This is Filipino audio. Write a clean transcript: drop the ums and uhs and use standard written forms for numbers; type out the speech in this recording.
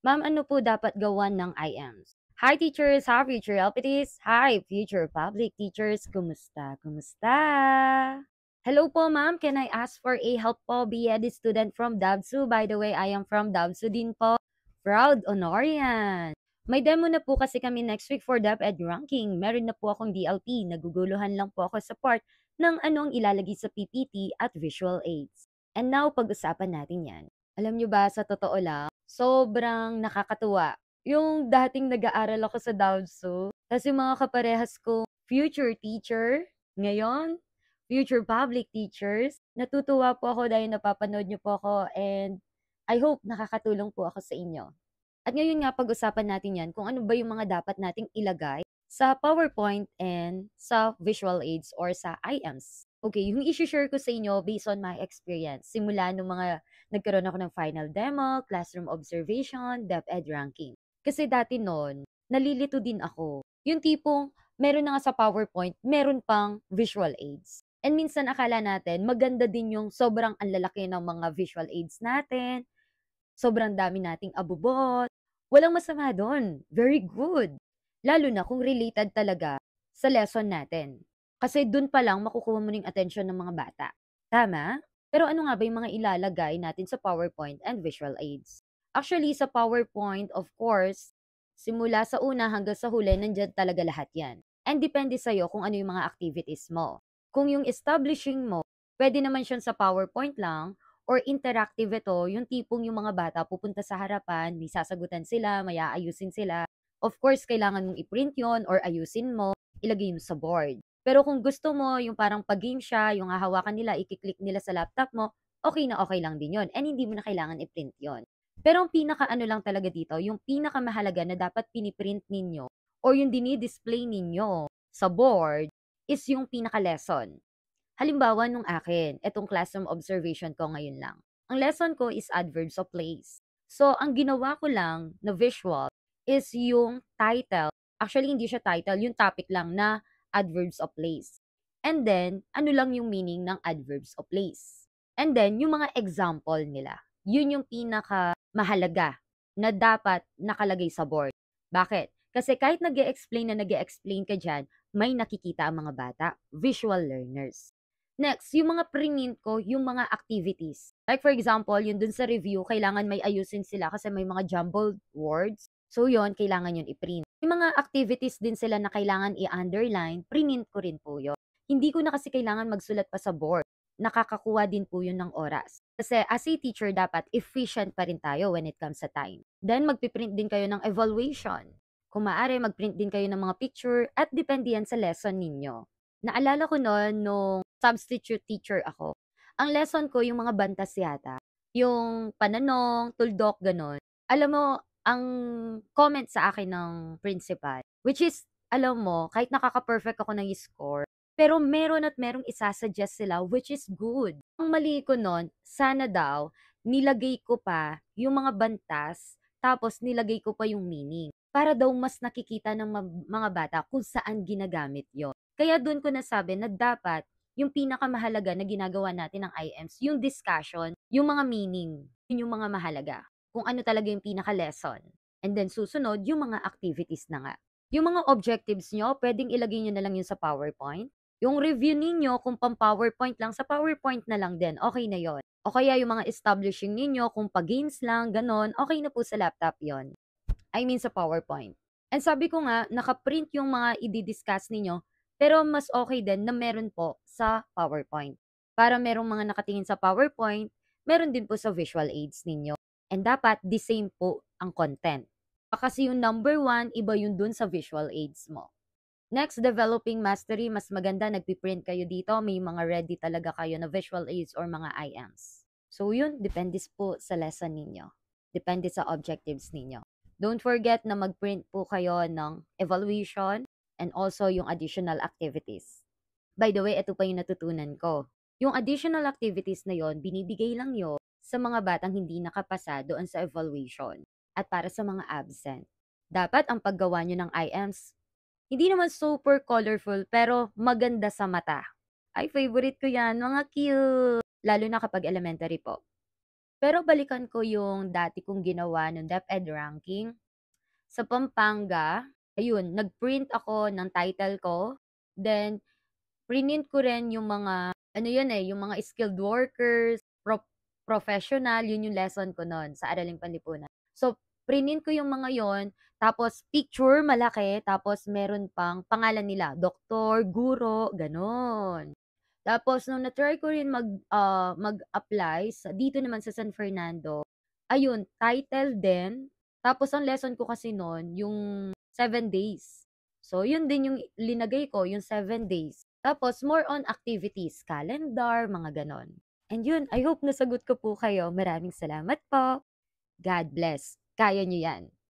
Ma'am, ano po dapat gawan ng IMs? Hi teachers, hi future LPTs, hi future public teachers, kumusta? Kumusta? Hello po ma'am, can I ask for a help po? Be a student from Dabsu. By the way, I am from Dabsu din po. Proud Honorian. May demo na po kasi kami next week for DepEd ranking. Meron na po akong DLP. Naguguluhan lang po ako sa part ng anong ilalagay sa PPT at visual aids. And now, pag-usapan natin yan. Alam nyo ba, sa totoo lang, sobrang nakakatuwa. Yung dating nag-aaral ako sa Dabsu, kasi mga kaparehas ko, future teacher, ngayon, future public teachers. Natutuwa po ako dahil napapanood niyo po ako and I hope nakakatulong po ako sa inyo. At ngayon nga pag-usapan natin yan kung ano ba yung mga dapat nating ilagay sa PowerPoint and sa visual aids or sa IMs. Okay, yung isi-share ko sa inyo based on my experience. Simula nung mga nagkaroon ako ng final demo, classroom observation, DepEd ranking. Kasi dati noon, nalilito din ako. Yung tipong meron na nga sa PowerPoint, meron pang visual aids. And minsan akala natin, maganda din yung sobrang anlalaki ng mga visual aids natin, sobrang dami nating abubot. Walang masama doon. Very good. Lalo na kung related talaga sa lesson natin. Kasi doon pa lang makukuha mo ng attention ng mga bata. Tama? Pero ano nga ba yung mga ilalagay natin sa PowerPoint and visual aids? Actually, sa PowerPoint, of course, simula sa una hanggang sa huli, nandyan talaga lahat yan. And depende sa'yo kung ano yung mga activities mo. Kung yung establishing mo, pwede naman siya sa PowerPoint lang, or interactive ito, yung tipong yung mga bata pupunta sa harapan, may sasagutan sila, may aayusin sila. Of course, kailangan mong i-print yon or ayusin mo, ilagay mo sa board. Pero kung gusto mo, yung parang pag-game siya, yung hahawakan nila, ikiklik nila sa laptop mo, okay na okay lang din yon. And hindi mo na kailangan i-print yon. Pero ang pinaka-ano lang talaga dito, yung pinaka-mahalaga na dapat piniprint ninyo or yung dinidisplay ninyo sa board is yung pinaka-lesson. Halimbawa nung akin, etong classroom observation ko ngayon lang. Ang lesson ko is adverbs of place. So, ang ginawa ko lang na visual is yung title. Actually, hindi siya title, yung topic lang na adverbs of place. And then, ano lang yung meaning ng adverbs of place. And then, yung mga example nila. Yun yung pinaka mahalaga na dapat nakalagay sa board. Bakit? Kasi kahit nag-e-explain ka dyan, may nakikita ang mga bata, visual learners. Next, yung mga pre-mint ko, yung mga activities. Like for example, yun dun sa review, kailangan may ayusin sila kasi may mga jumbled words. So yun, kailangan yun i-print. Yung mga activities din sila na kailangan i-underline, pre-mint ko rin po yun. Hindi ko na kasi kailangan magsulat pa sa board. Nakakakuha din po yun ng oras. Kasi as a teacher, dapat efficient pa rin tayo when it comes sa time. Then magpiprint din kayo ng evaluation. Kung maaari, magprint din kayo ng mga picture at depende yan sa lesson ninyo. Naalala ko noon nung substitute teacher ako. Ang lesson ko yung mga bantas yata. Yung pananong, tuldok, ganon. Alam mo, ang comment sa akin ng principal, which is, alam mo, kahit nakaka-perfect ako ng score, pero meron at merong isasuggest sila, which is good. Ang mali ko nun, sana daw, nilagay ko pa yung mga bantas, tapos nilagay ko pa yung meaning. Para daw mas nakikita ng mga bata kung saan ginagamit yon. Kaya doon ko nasabi na dapat yung pinakamahalaga na ginagawa natin ng IMs, yung discussion, yung mga meaning, yun yung mga mahalaga. Kung ano talaga yung pinaka-lesson. And then susunod, yung mga activities na nga. Yung mga objectives nyo, pwedeng ilagay nyo na lang yun sa PowerPoint. Yung review ninyo, kung pang-PowerPoint lang, sa PowerPoint na lang din, okay na yon. O kaya yung mga establishing ninyo, kung pa-games lang, ganon, okay na po sa laptop yon. I mean sa PowerPoint. And sabi ko nga, nakaprint yung mga i-discuss ninyo, pero mas okay din na meron po sa PowerPoint. Para merong mga nakatingin sa PowerPoint, meron din po sa visual aids ninyo. And dapat the same po ang content. Kasi yung number 1, iba yun dun sa visual aids mo. Next, developing mastery. Mas maganda, nagpiprint kayo dito. May mga ready talaga kayo na visual aids or mga IMs. So yun, depende po sa lesson ninyo. Depende sa objectives ninyo. Don't forget na mag-print po kayo ng evaluation and also yung additional activities. By the way, ito pa yung natutunan ko. Yung additional activities na yon, binibigay lang yon sa mga batang hindi nakapasa doon sa evaluation at para sa mga absent. Dapat ang paggawa nyo ng IMs, hindi naman super colorful pero maganda sa mata. Ay, favorite ko yan, mga cute. Lalo na kapag elementary po. Pero balikan ko yung dati kong ginawa nung DepEd ranking. Sa Pampanga, ayun, nag-print ako ng title ko, then prinint ko rin yung mga ano yun, eh, yung mga skilled workers, professional, yun yung lesson ko nun sa Araling Panlipunan. So, prinint ko yung mga yon, tapos picture malaki, tapos meron pang pangalan nila, doktor, guro, gano'n. Tapos nung na-try ko rin mag-apply dito naman sa San Fernando, ayun, title din. Tapos ang lesson ko kasi nun, yung 7 days. So, yun din yung linagay ko, yung 7 days. Tapos, more on activities, calendar, mga ganon. And yun, I hope nasagot ko po kayo. Maraming salamat po. God bless. Kaya nyo yan.